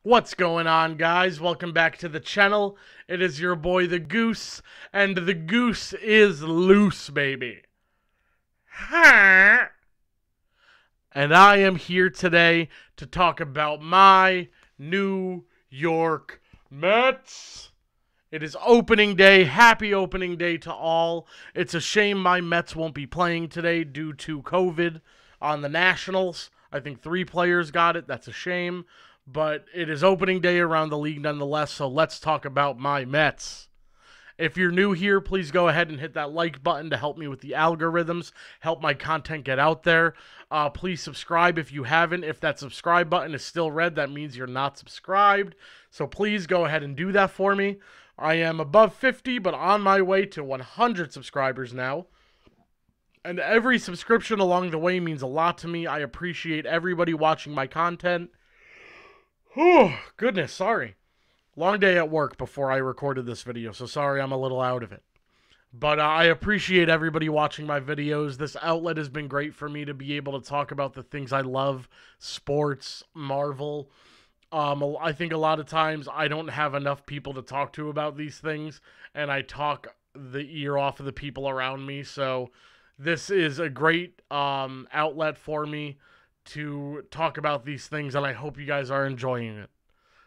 What's going on, guys? Welcome back to the channel. It is your boy, the Goose, and the Goose is loose, baby. And I am here today to talk about my New York Mets. It is opening day. Happy opening day to all. It's a shame my Mets won't be playing today due to COVID on the Nationals. I think 3 players got it. That's a shame. But it is opening day around the league nonetheless, so let's talk about my Mets. If you're new here, please go ahead and hit that like button to help me with the algorithms, help my content get out there. Please subscribe if you haven't. If that subscribe button is still red, that means you're not subscribed. So please go ahead and do that for me. I am above 50, but on my way to 100 subscribers now. And every subscription along the way means a lot to me. I appreciate everybody watching my content. Whew, goodness, sorry. Long day at work before I recorded this video, so sorry I'm a little out of it. But I appreciate everybody watching my videos. This outlet has been great for me to be able to talk about the things I love, sports, Marvel. I think a lot of times I don't have enough people to talk to about these things, and I talk the ear off of the people around me, so this is a great outlet for me to talk about these things, and I hope you guys are enjoying it.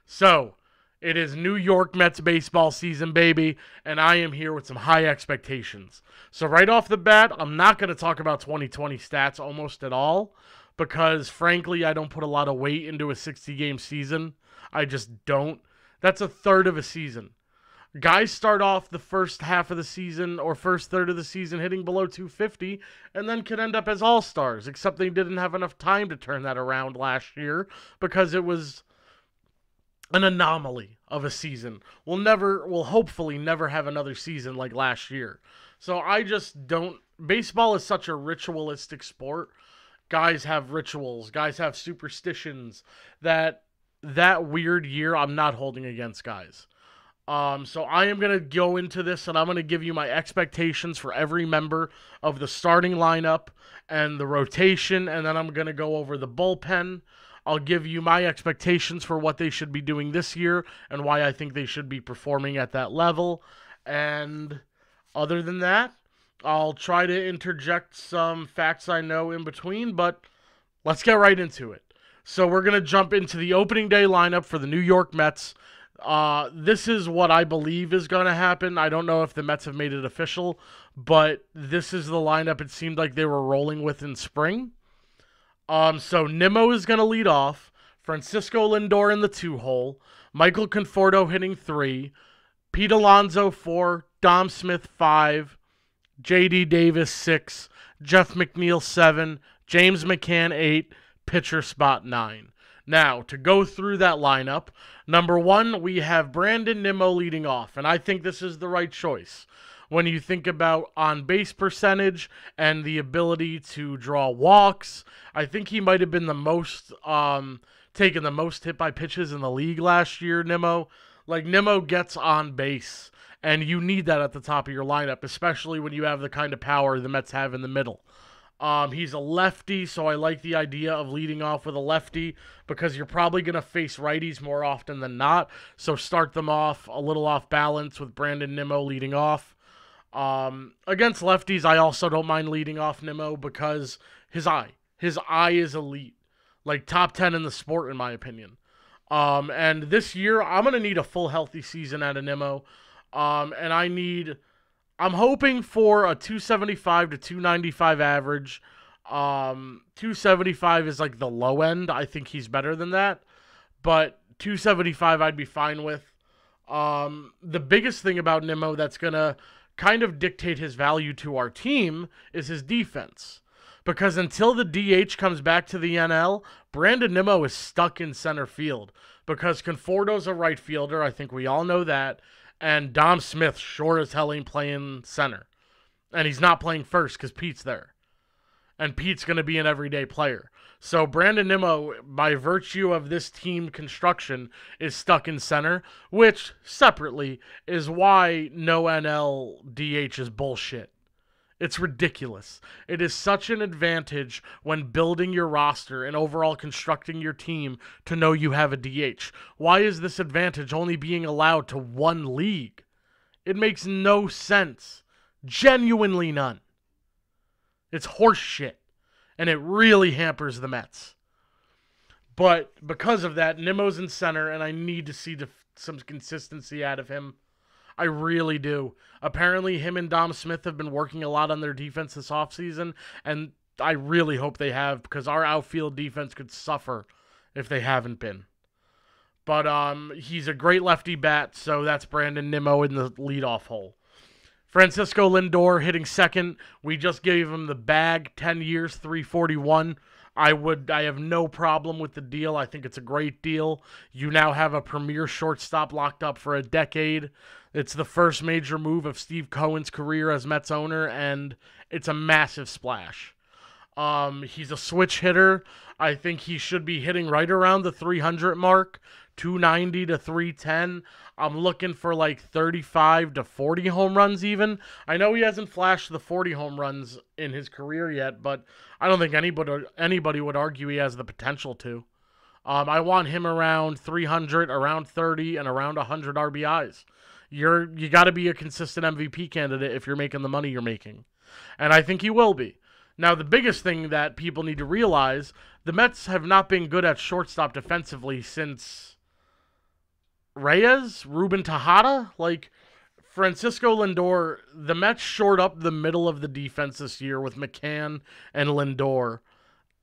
So, it is New York Mets baseball season, baby, and I am here with some high expectations. So right off the bat, I'm not going to talk about 2020 stats almost at all, because frankly, I don't put a lot of weight into a 60-game season. I just don't. That's a third of a season. Guys start off the first half of the season or first third of the season hitting below 250 and then can end up as all-stars, except they didn't have enough time to turn that around last year because it was an anomaly of a season. We'll hopefully never have another season like last year. So I just don't. Baseball is such a ritualistic sport. Guys have rituals, guys have superstitions that weird year I'm not holding against guys. So I am going to go into this and I'm going to give you my expectations for every member of the starting lineup and the rotation, and then I'm going to go over the bullpen. I'll give you my expectations for what they should be doing this year and why I think they should be performing at that level. And other than that, I'll try to interject some facts I know in between, but let's get right into it. So we're going to jump into the opening day lineup for the New York Mets. This is what I believe is going to happen. I don't know if the Mets have made it official, but this is the lineup it seemed like they were rolling with in spring. So Nimmo is going to lead off. Francisco Lindor in the 2-hole. Michael Conforto hitting 3. Pete Alonso 4. Dom Smith 5. J.D. Davis 6. Jeff McNeil 7. James McCann 8. Pitcher spot 9. Now, to go through that lineup, number 1, we have Brandon Nimmo leading off, and I think this is the right choice. When you think about on-base percentage and the ability to draw walks, I think he might have been the most, taken the most hit by pitches in the league last year, Nimmo. Like, Nimmo gets on base, and you need that at the top of your lineup, especially when you have the kind of power the Mets have in the middle. He's a lefty, so I like the idea of leading off with a lefty because you're probably going to face righties more often than not. So start them off a little off balance with Brandon Nimmo leading off. Against lefties, I also don't mind leading off Nimmo because his eye is elite. Like top 10 in the sport, in my opinion. And this year, I'm going to need a full healthy season out of Nimmo. And I'm hoping for a 275 to 295 average. 275 is like the low end. I think he's better than that. But 275 I'd be fine with. The biggest thing about Nimmo that's going to kind of dictate his value to our team is his defense. Because until the DH comes back to the NL, Brandon Nimmo is stuck in center field. Because Conforto's a right fielder. I think we all know that. And Dom Smith sure as hell ain't playing center. And he's not playing first because Pete's there. And Pete's going to be an everyday player. So Brandon Nimmo, by virtue of this team construction, is stuck in center, which, separately, is why no NL DH is bullshit. It's ridiculous. It is such an advantage when building your roster and overall constructing your team to know you have a DH. Why is this advantage only being allowed to one league? It makes no sense. Genuinely none. It's horse shit. And it really hampers the Mets. But because of that, Nimmo's in center, and I need to see some consistency out of him. I really do. Apparently, him and Dom Smith have been working a lot on their defense this offseason, and I really hope they have, because our outfield defense could suffer if they haven't been. But he's a great lefty bat, so that's Brandon Nimmo in the leadoff hole. Francisco Lindor hitting second. We just gave him the bag, 10 years, $341. I have no problem with the deal. I think it's a great deal. You now have a premier shortstop locked up for a decade. It's the first major move of Steve Cohen's career as Mets owner, and it's a massive splash. He's a switch hitter. I think he should be hitting right around the 300 mark, 290 to 310. I'm looking for like 35 to 40 home runs even. I know he hasn't flashed the 40 home runs in his career yet, but I don't think anybody would argue he has the potential to. I want him around 300, around 30, and around 100 RBIs. You got to be a consistent MVP candidate if you're making the money you're making. And I think he will be. Now, the biggest thing that people need to realize, the Mets have not been good at shortstop defensively since Ruben Tejada. Like, Francisco Lindor, the Mets shored up the middle of the defense this year with McCann and Lindor.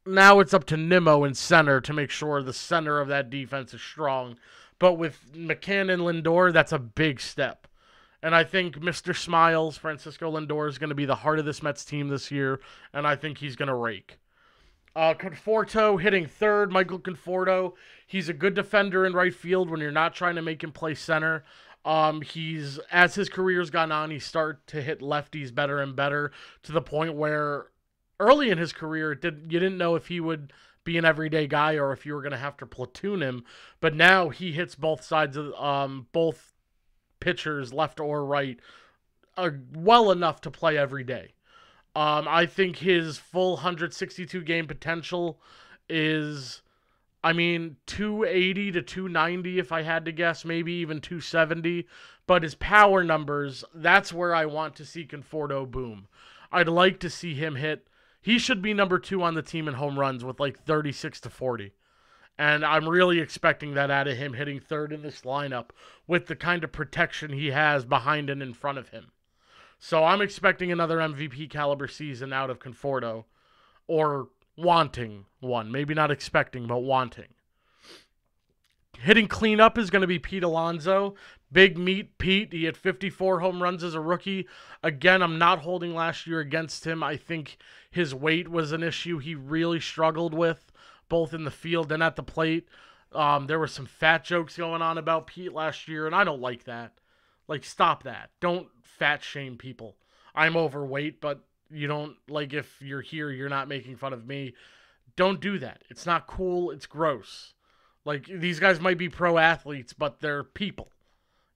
Now it's up to Nimmo in center to make sure the center of that defense is strong. But with McCann and Lindor, that's a big step. And I think Mr. Smiles, Francisco Lindor, is going to be the heart of this Mets team this year, and I think he's going to rake. Conforto hitting third, Michael Conforto. He's a good defender in right field when you're not trying to make him play center. As his career's gone on, he's started to hit lefties better and better to the point where early in his career, you didn't know if he would be an everyday guy or if you were going to have to platoon him. But now he hits both sides of both pitchers, left or right, well enough to play every day. I think his full 162 game potential is, 280 to 290 if I had to guess, maybe even 270. But his power numbers, that's where I want to see Conforto boom. I'd like to see him hit. He should be number 2 on the team in home runs with like 36 to 40. And I'm really expecting that out of him hitting third in this lineup with the kind of protection he has behind and in front of him. So I'm expecting another MVP caliber season out of Conforto, or wanting one. Maybe not expecting, but wanting. Hitting cleanup is going to be Pete Alonso. Big meat Pete. He had 54 home runs as a rookie. Again, I'm not holding last year against him. I think his weight was an issue he really struggled with, both in the field and at the plate. There were some fat jokes going on about Pete last year, and I don't like that. Like, stop that. Don't fat shame people. I'm overweight, but you don't, like, if you're here, you're not making fun of me. Don't do that. It's not cool. It's gross. Like, these guys might be pro athletes, but they're people,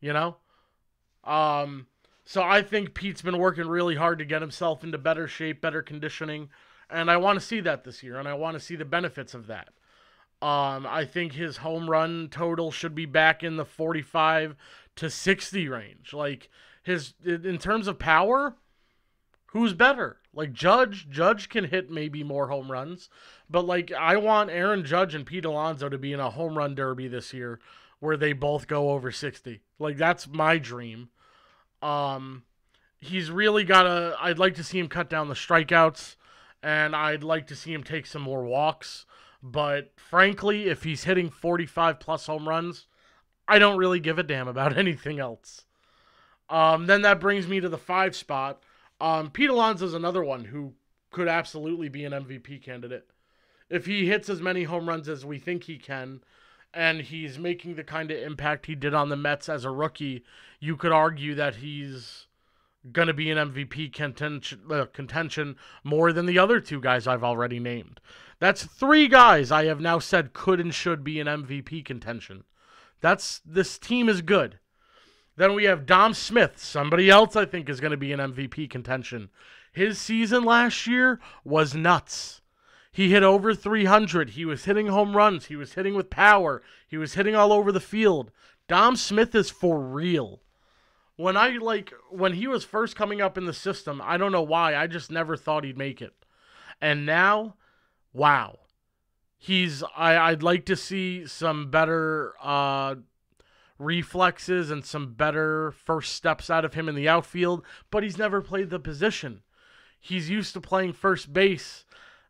you know? So I think Pete's been working really hard to get himself into better shape, better conditioning, and I want to see that this year, and I want to see the benefits of that. I think his home run total should be back in the 45 to 60 range. Like, in terms of power, who's better? Like, Judge can hit maybe more home runs, but like, I want Aaron Judge and Pete Alonso to be in a home run derby this year where they both go over 60. Like, that's my dream. He's really I'd like to see him cut down the strikeouts, and I'd like to see him take some more walks. But frankly, if he's hitting 45 plus home runs, I don't really give a damn about anything else. Then that brings me to the 5 spot. Pete Alonso's another one who could absolutely be an MVP candidate. If he hits as many home runs as we think he can, and he's making the kind of impact he did on the Mets as a rookie, you could argue that he's going to be an MVP contention more than the other 2 guys I've already named. That's 3 guys I have now said could and should be an MVP contention. This team is good. Then we have Dom Smith, somebody else I think is going to be an MVP contention. His season last year was nuts. He hit over 300. He was hitting home runs. He was hitting with power. He was hitting all over the field. Dom Smith is for real. When he was first coming up in the system, I don't know why, I just never thought he'd make it. And now, wow. I'd like to see some better reflexes and some better first steps out of him in the outfield, but he's never played the position. He's used to playing first base,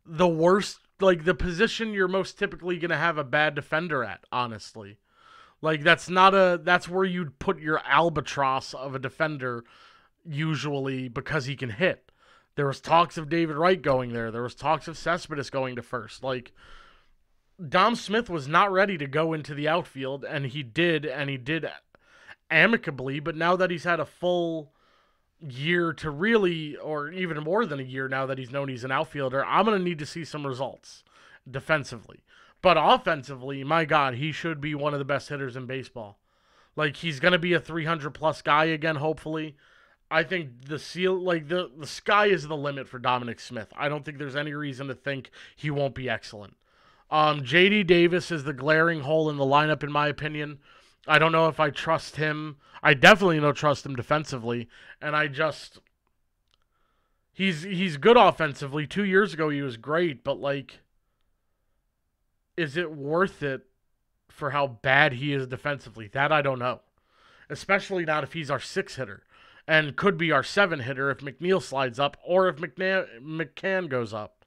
the worst, like the position you're most typically going to have a bad defender at, honestly. Like that's where you'd put your albatross of a defender usually because he can hit. There was talks of David Wright going there. There was talks of Cespedes going to first. Like, Dom Smith was not ready to go into the outfield, and he did amicably, but now that he's had a full year to really, or even more than a year now that he's known he's an outfielder, I'm going to need to see some results defensively. But offensively, my God, he should be one of the best hitters in baseball. Like, he's going to be a 300-plus guy again, hopefully. I think the sky is the limit for Dominic Smith. I don't think there's any reason to think he won't be excellent. J.D. Davis is the glaring hole in the lineup, in my opinion. I don't know if I trust him. I definitely don't trust him defensively. And he's good offensively. 2 years ago, he was great. But, like, is it worth it for how bad he is defensively? That I don't know. Especially not if he's our 6 hitter. And could be our 7 hitter if McNeil slides up or if McCann goes up.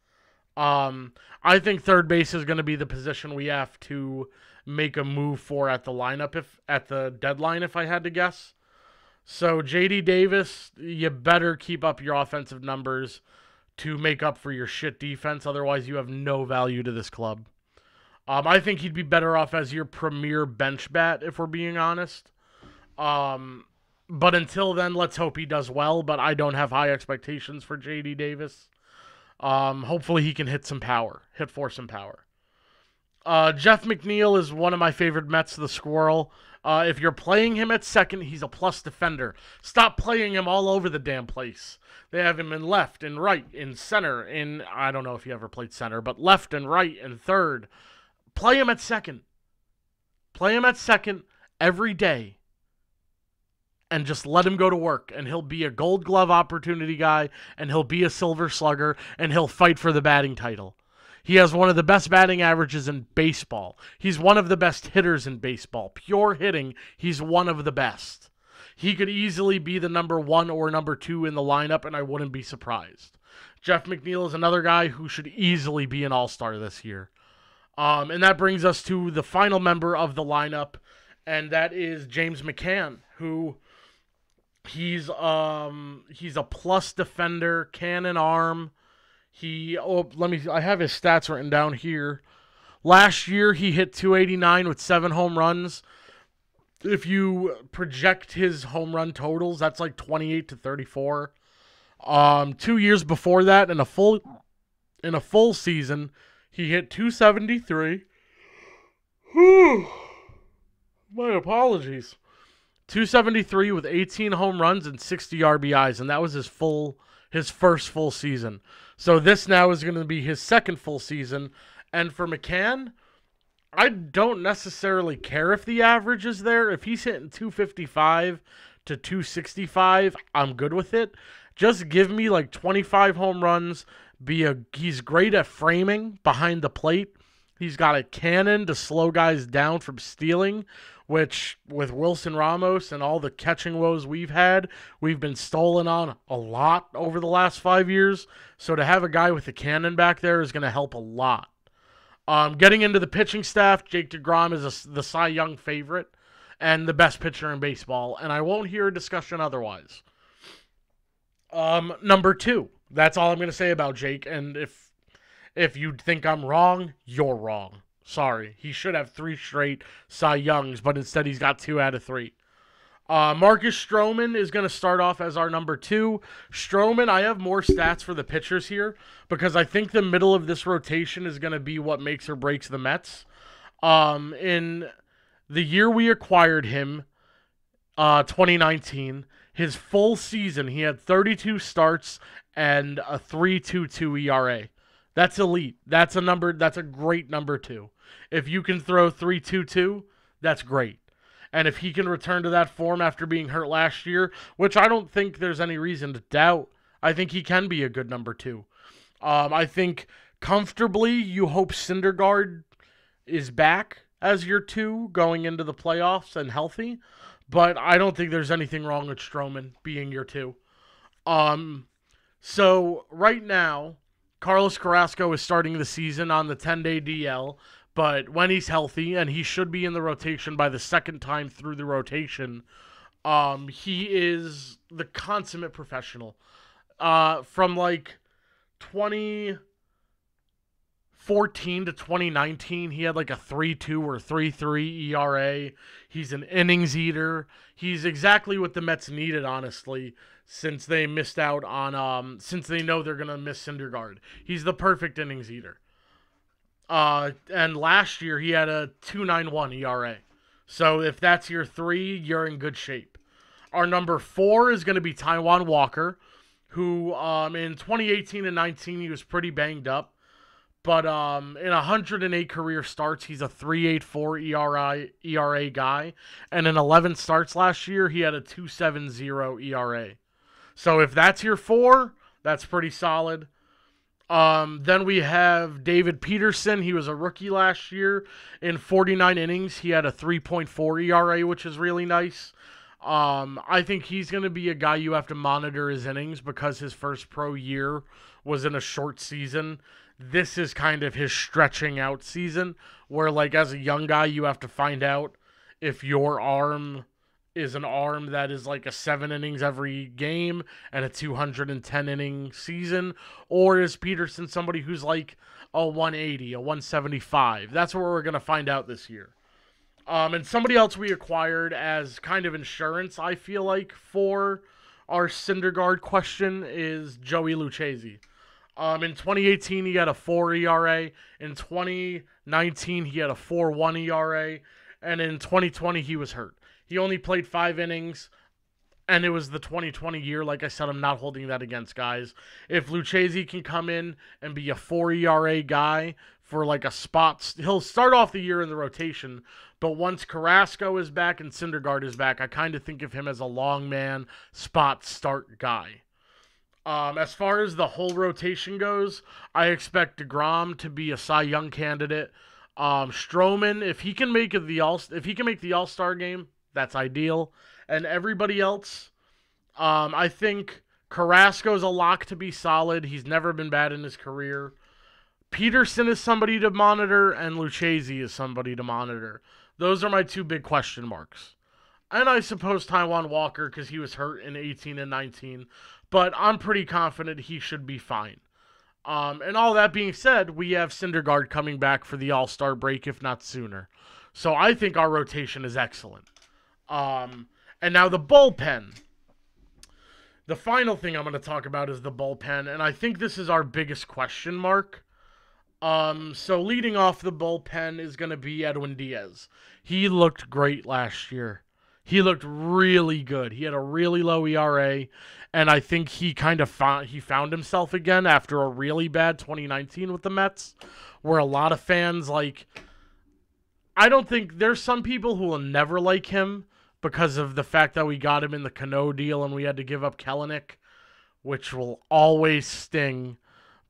I think third base is going to be the position we have to make a move for at the deadline, if I had to guess. So J.D. Davis, you better keep up your offensive numbers to make up for your shit defense. Otherwise, you have no value to this club. I think he'd be better off as your premier bench bat, if we're being honest. But until then, let's hope he does well. But I don't have high expectations for J.D. Davis. Hopefully he can hit for some power. Jeff McNeil is one of my favorite Mets, the Squirrel. If you're playing him at second, he's a plus defender. Stop playing him all over the damn place. They have him in left and right, in center, I don't know if he ever played center, but left and right and third. Play him at second. Play him at second every day. And just let him go to work, and he'll be a Gold Glove opportunity guy, and he'll be a Silver Slugger, and he'll fight for the batting title. He has one of the best batting averages in baseball. He's one of the best hitters in baseball. Pure hitting, he's one of the best. He could easily be the number 1 or number 2 in the lineup, and I wouldn't be surprised. Jeff McNeil is another guy who should easily be an all-star this year. And that brings us to the final member of the lineup, and that is James McCann, who... He's a plus defender, cannon arm. I have his stats written down here. Last year he hit 289 with 7 home runs. If you project his home run totals, that's like 28 to 34. 2 years before that, in a full season, he hit 273. Whew. My apologies. 273 with 18 home runs and 60 RBIs, and that was his first full season. So this now is going to be his second full season. And for McCann, I don't necessarily care if the average is there. If he's hitting 255 to 265, I'm good with it. Just give me like 25 home runs. He's great at framing behind the plate. He's got a cannon to slow guys down from stealing, which with Wilson Ramos and all the catching woes we've been stolen on a lot over the last 5 years. So to have a guy with a cannon back there is going to help a lot. Getting into the pitching staff, Jake DeGrom is the Cy Young favorite and the best pitcher in baseball, and I won't hear a discussion otherwise. Number 2, that's all I'm going to say about Jake, and if you think I'm wrong, you're wrong. Sorry. He should have 3 straight Cy Youngs, but instead he's got 2 out of 3. Marcus Stroman is going to start off as our number 2. Stroman, I have more stats for the pitchers here because I think the middle of this rotation is going to be what makes or breaks the Mets. In the year we acquired him, 2019, His full season, he had 32 starts and a 3.22 ERA. That's elite. That's a great number 2. If you can throw 3.22, that's great. And if he can return to that form after being hurt last year, which I don't think there's any reason to doubt, I think he can be a good number 2. I think comfortably you hope Syndergaard is back as your 2 going into the playoffs and healthy, but I don't think there's anything wrong with Stroman being your 2. So right now, Carlos Carrasco is starting the season on the 10-day DL, but when he's healthy, and he should be in the rotation by the second time through the rotation, he is the consummate professional. From like 2014 to 2019, he had like a 3.2 or 3.3 ERA. He's an innings eater. He's exactly what the Mets needed, honestly, since they missed out on, since they know they're going to miss Syndergaard. He's the perfect innings eater. And last year he had a 2.91 ERA. So if that's your 3, you're in good shape. Our number 4 is going to be Taijuan Walker, who in 2018 and 19 he was pretty banged up. But in 108 career starts, he's a 3.84 ERA guy. And in 11 starts last year, he had a 2.70 ERA. So if that's your 4, that's pretty solid. Then we have David Peterson. He was a rookie last year. In 49 innings, he had a 3.4 ERA, which is really nice. I think he's going to be a guy you have to monitor his innings because his first pro year was in a short season. This is kind of his stretching out season where, like, as a young guy, you have to find out if your arm is an arm that is like a 7 innings every game and a 210 inning season, or is Peterson somebody who's like a 180, a 175? That's what we're going to find out this year. And somebody else we acquired as kind of insurance, I feel like, for our Syndergaard question is Joey Lucchesi. In 2018, he had a 4 ERA. In 2019, he had a 4.1 ERA. And in 2020, he was hurt. He only played 5 innings, and it was the 2020 year. Like I said, I'm not holding that against guys. If Lucchesi can come in and be a 4 ERA guy for like a spot, he'll start off the year in the rotation. But once Carrasco is back and Syndergaard is back, I kind of think of him as a long man spot start guy. As far as the whole rotation goes, I expect DeGrom to be a Cy Young candidate. Stroman, if he can make the All-Star game, that's ideal. And everybody else, I think Carrasco's a lock to be solid. He's never been bad in his career. Peterson is somebody to monitor, and Lucchesi is somebody to monitor. Those are my 2 big question marks. And I suppose Taijuan Walker, because he was hurt in 18 and 19. But I'm pretty confident he should be fine. And all that being said, we have Syndergaard coming back for the All-Star break, if not sooner. So I think our rotation is excellent. And now the bullpen. The final thing I'm going to talk about is the bullpen, and I think this is our biggest question mark. So leading off the bullpen is going to be Edwin Diaz. He looked great last year. He looked really good. He had a really low ERA, and I think he kind of found himself again after a really bad 2019 with the Mets, where a lot of fans, like, I don't think there's some people who will never like him because of the fact that we got him in the Cano deal and we had to give up Kelenic, which will always sting.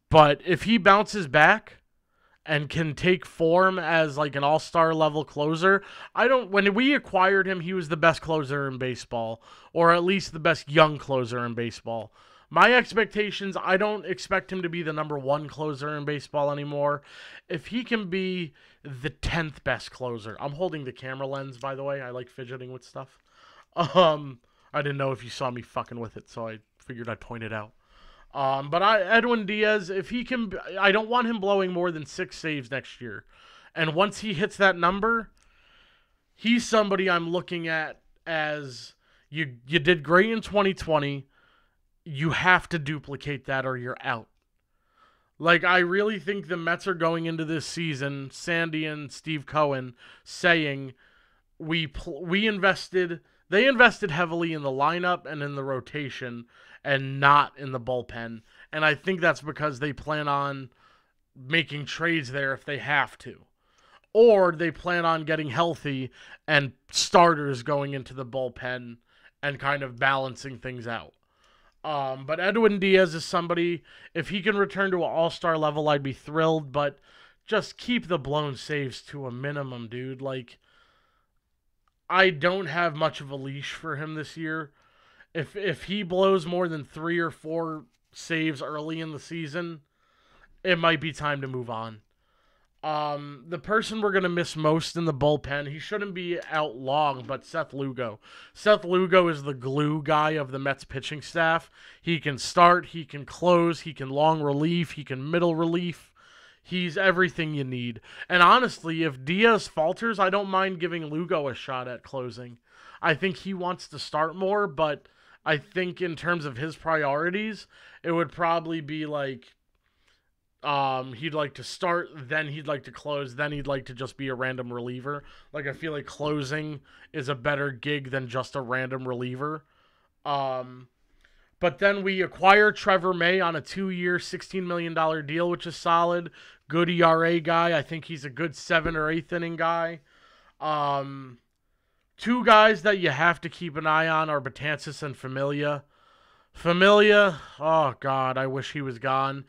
But if he bounces back and can take form as like an all-star level closer, when we acquired him, he was the best closer in baseball, or at least the best young closer in baseball. My expectations, I don't expect him to be the number 1 closer in baseball anymore. If he can be the 10th best closer, I'm holding the camera lens, by the way. I like fidgeting with stuff. I didn't know if you saw me fucking with it, so I figured I'd point it out. But Edwin Diaz, if he can, I don't want him blowing more than 6 saves next year. And once he hits that number, he's somebody I'm looking at as you did great in 2020. You have to duplicate that or you're out. Like, I really think the Mets are going into this season, Sandy and Steve Cohen, saying we invested They invested heavily in the lineup and in the rotation and not in the bullpen. And I think that's because they plan on making trades there if they have to. Or they plan on getting healthy and starters going into the bullpen and kind of balancing things out. But Edwin Diaz is somebody, if he can return to an all-star level, I'd be thrilled, but just keep the blown saves to a minimum, dude. Like, I don't have much of a leash for him this year. If he blows more than 3 or 4 saves early in the season, it might be time to move on. The person we're going to miss most in the bullpen, he shouldn't be out long, but Seth Lugo. Seth Lugo is the glue guy of the Mets pitching staff. He can start, he can close, he can long relief, he can middle relief. He's everything you need. And honestly, if Diaz falters, I don't mind giving Lugo a shot at closing. I think he wants to start more, but I think in terms of his priorities, it would probably be like he'd like to start, then he'd like to close, then he'd like to just be a random reliever. Like, I feel like closing is a better gig than just a random reliever. But then we acquire Trevor May on a 2-year, $16 million deal, which is solid. Good ERA guy. I think he's a good 7th or 8th inning guy. Two guys that you have to keep an eye on are Betances and Familia. Familia, oh God, I wish he was gone.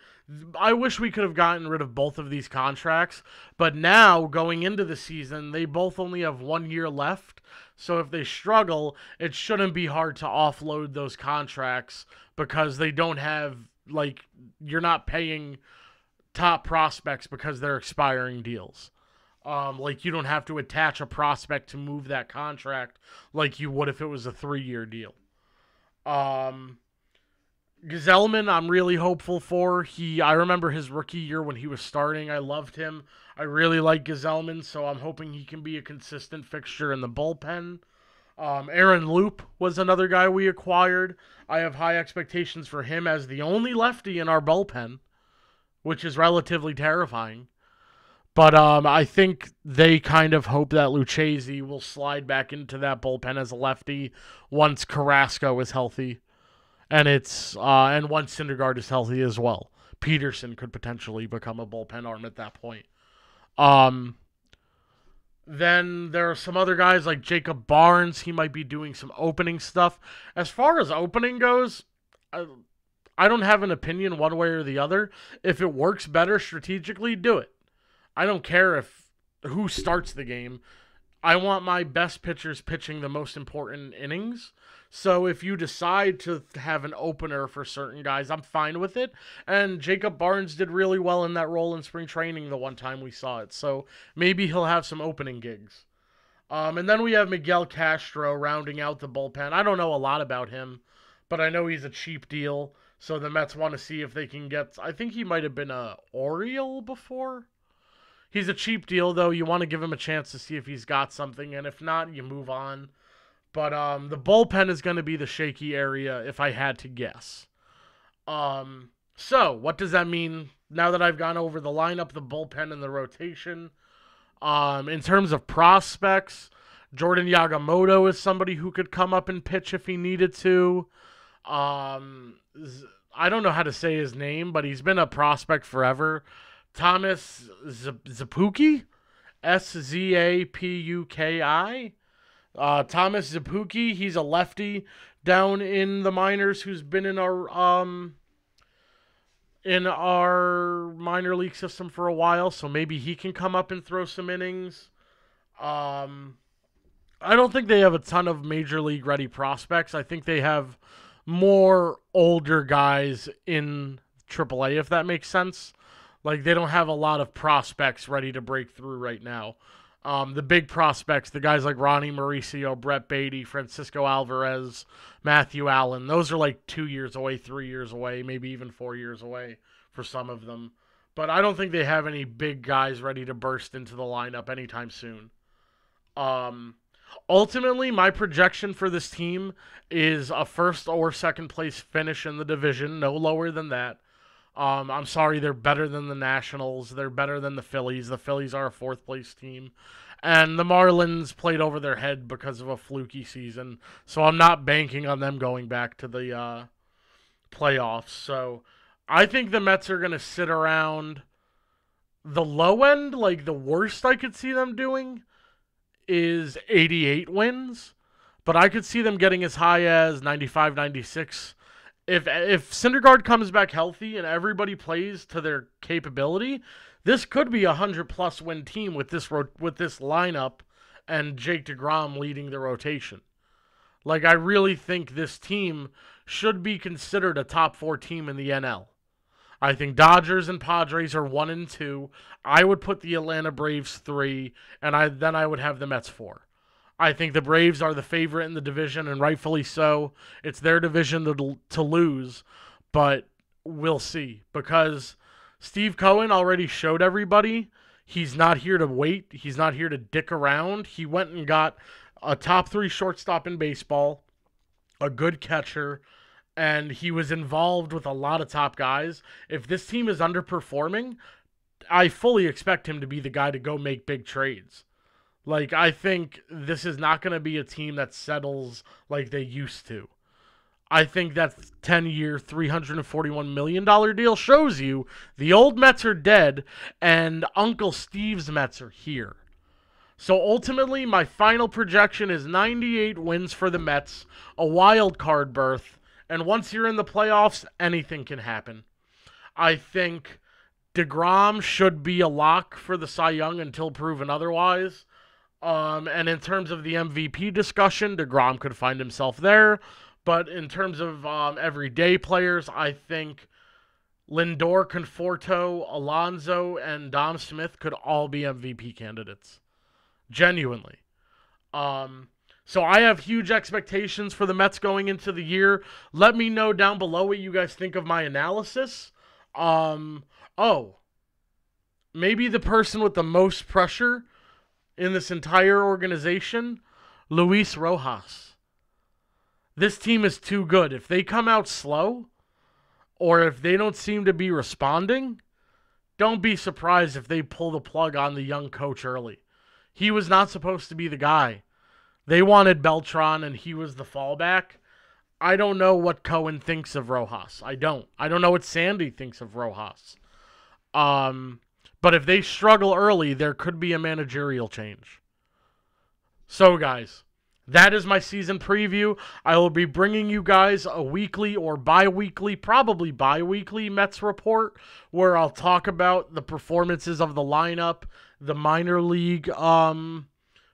I wish we could have gotten rid of both of these contracts. But now, going into the season, they both only have 1 year left. So if they struggle, it shouldn't be hard to offload those contracts because they don't have, like, you're not paying top prospects because they're expiring deals. Like, you don't have to attach a prospect to move that contract like you would if it was a 3-year deal. Gesellman, I'm really hopeful for. I remember his rookie year when he was starting. I loved him. I really like Gesellman, so I'm hoping he can be a consistent fixture in the bullpen. Aaron Loop was another guy we acquired. I have high expectations for him as the only lefty in our bullpen, which is relatively terrifying. But I think they kind of hope that Lucchesi will slide back into that bullpen as a lefty once Carrasco is healthy. And once Syndergaard is healthy as well. Peterson could potentially become a bullpen arm at that point. Then there are some other guys like Jacob Barnes. He might be doing some opening stuff. As far as opening goes, I don't have an opinion one way or the other. If it works better strategically, do it. I don't care who starts the game. I want my best pitchers pitching the most important innings. So if you decide to have an opener for certain guys, I'm fine with it. And Jacob Barnes did really well in that role in spring training the one time we saw it. So maybe he'll have some opening gigs. And then we have Miguel Castro rounding out the bullpen. I don't know a lot about him, but I know he's a cheap deal. So the Mets want to see if they can get... I think he might have been a Oriole before. He's a cheap deal, though. You want to give him a chance to see if he's got something. And if not, you move on. But the bullpen is going to be the shaky area, if I had to guess. So, what does that mean now that I've gone over the lineup, the bullpen, and the rotation? In terms of prospects, Jordan Yamamoto is somebody who could come up and pitch if he needed to. I don't know how to say his name, but he's been a prospect forever. Thomas Zapuki? Szapuki? Thomas Zapuki, he's a lefty down in the minors who's been in our minor league system for a while, so maybe he can come up and throw some innings. I don't think they have a ton of major league ready prospects. I think they have more older guys in AAA, if that makes sense. Like, they don't have a lot of prospects ready to break through right now. The big prospects, the guys like Ronnie Mauricio, Brett Beatty, Francisco Alvarez, Matthew Allen, those are like 2 years away, 3 years away, maybe even 4 years away for some of them. But I don't think they have any big guys ready to burst into the lineup anytime soon. Ultimately, my projection for this team is a first or second place finish in the division, no lower than that. I'm sorry, they're better than the Nationals. They're better than the Phillies. The Phillies are a 4th place team. And the Marlins played over their head because of a fluky season. So I'm not banking on them going back to the playoffs. So I think the Mets are going to sit around the low end. Like, the worst I could see them doing is 88 wins. But I could see them getting as high as 95, 96. If Syndergaard comes back healthy and everybody plays to their capability, this could be a 100-plus win team with this lineup and Jake DeGrom leading the rotation. Like, I really think this team should be considered a top 4 team in the NL. I think Dodgers and Padres are 1 and 2. I would put the Atlanta Braves 3, and then I would have the Mets 4. I think the Braves are the favorite in the division, and rightfully so. It's their division to lose, but we'll see. Because Steve Cohen already showed everybody he's not here to wait. He's not here to dick around. He went and got a top 3 shortstop in baseball, a good catcher, and he was involved with a lot of top guys. If this team is underperforming, I fully expect him to be the guy to go make big trades. Like, I think this is not going to be a team that settles like they used to. I think that 10-year, $341 million deal shows you the old Mets are dead and Uncle Steve's Mets are here. So ultimately, my final projection is 98 wins for the Mets, a wild card berth, and once you're in the playoffs, anything can happen. I think DeGrom should be a lock for the Cy Young until proven otherwise. And in terms of the MVP discussion, DeGrom could find himself there. But in terms of everyday players, I think Lindor, Conforto, Alonso, and Dom Smith could all be MVP candidates. Genuinely. So I have huge expectations for the Mets going into the year. Let me know down below what you guys think of my analysis. Maybe the person with the most pressure in this entire organization, Luis Rojas. This team is too good. If they come out slow, or if they don't seem to be responding, don't be surprised if they pull the plug on the young coach early. He was not supposed to be the guy. They wanted Beltran, and he was the fallback. I don't know what Cohen thinks of Rojas. I don't know what Sandy thinks of Rojas. But if they struggle early, there could be a managerial change. So, guys, that is my season preview. I will be bringing you guys a weekly or bi-weekly, probably bi-weekly Mets report where I'll talk about the performances of the lineup, the minor league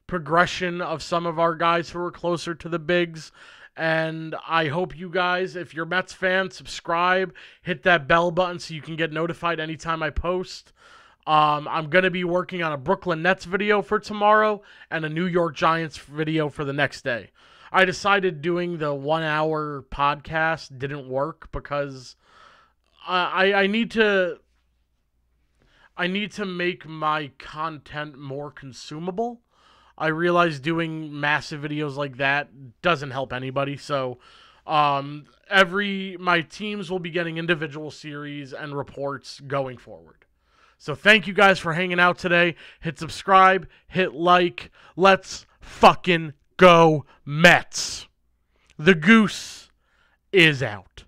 progression of some of our guys who are closer to the bigs. And I hope you guys, if you're Mets fans, subscribe, hit that bell button so you can get notified anytime I post. I'm going to be working on a Brooklyn Nets video for tomorrow and a New York Giants video for the next day. I decided doing the 1-hour podcast didn't work because I need to make my content more consumable. I realize doing massive videos like that doesn't help anybody. So my teams will be getting individual series and reports going forward. So thank you guys for hanging out today. Hit subscribe, hit like. Let's fucking go Mets. The Goose is out.